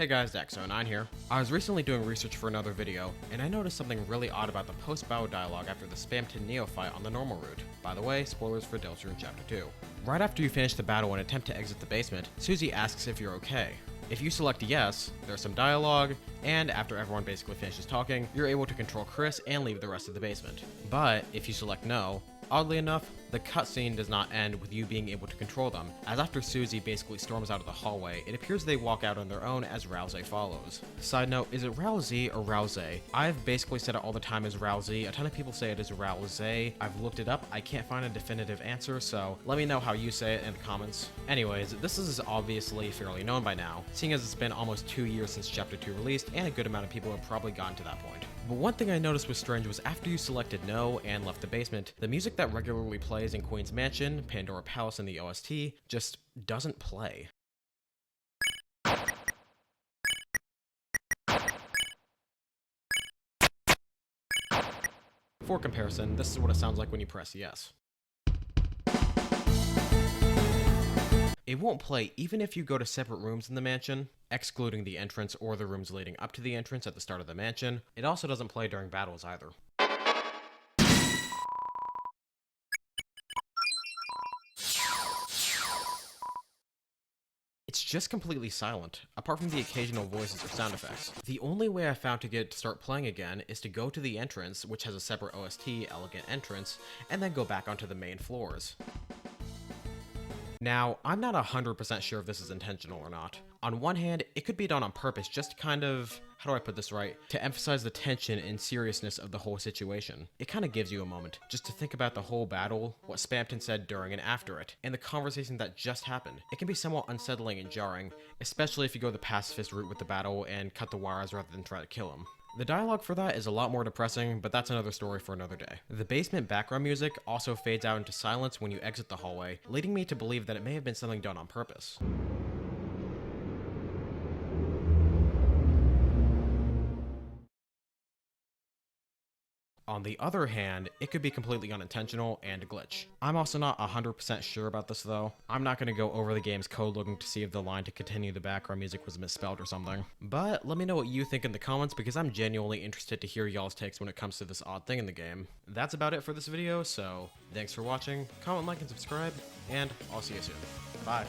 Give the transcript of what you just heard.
Hey guys, Dax009 here. I was recently doing research for another video, and I noticed something really odd about the post-battle dialogue after the Spamton Neophyte on the normal route. By the way, spoilers for Deltarune Chapter 2. Right after you finish the battle and attempt to exit the basement, Susie asks if you're okay. If you select yes, there's some dialogue, and after everyone basically finishes talking, you're able to control Chris and leave the rest of the basement. But if you select no, oddly enough, the cutscene does not end with you being able to control them, as after Susie basically storms out of the hallway, it appears they walk out on their own as Rousey follows. Side note, is it Rousey or Rousey? I've basically said it all the time as Rousey, a ton of people say it is Rousey. I've looked it up, I can't find a definitive answer, so let me know how you say it in the comments. Anyways, this is obviously fairly known by now, seeing as it's been almost 2 years since Chapter 2 released, and a good amount of people have probably gotten to that point. But one thing I noticed was strange was after you selected no and left the basement, the music that regularly plays in Queen's Mansion, Pandora Palace, and the OST just doesn't play. For comparison, this is what it sounds like when you press yes. It won't play even if you go to separate rooms in the mansion, excluding the entrance or the rooms leading up to the entrance at the start of the mansion. It also doesn't play during battles either. It's just completely silent, apart from the occasional voices or sound effects. The only way I found to get it to start playing again is to go to the entrance, which has a separate OST, Elegant Entrance, and then go back onto the main floors. Now, I'm not 100% sure if this is intentional or not. On one hand, it could be done on purpose just to kind of, how do I put this right, to emphasize the tension and seriousness of the whole situation. It kind of gives you a moment just to think about the whole battle, what Spamton said during and after it, and the conversation that just happened. It can be somewhat unsettling and jarring, especially if you go the pacifist route with the battle and cut the wires rather than try to kill him. The dialogue for that is a lot more depressing, but that's another story for another day. The basement background music also fades out into silence when you exit the hallway, leading me to believe that it may have been something done on purpose. On the other hand, it could be completely unintentional and a glitch. I'm also not 100% sure about this though. I'm not going to go over the game's code looking to see if the line to continue the background music was misspelled or something. But let me know what you think in the comments because I'm genuinely interested to hear y'all's takes when it comes to this odd thing in the game. That's about it for this video, so thanks for watching, comment, like, and subscribe, and I'll see you soon. Bye.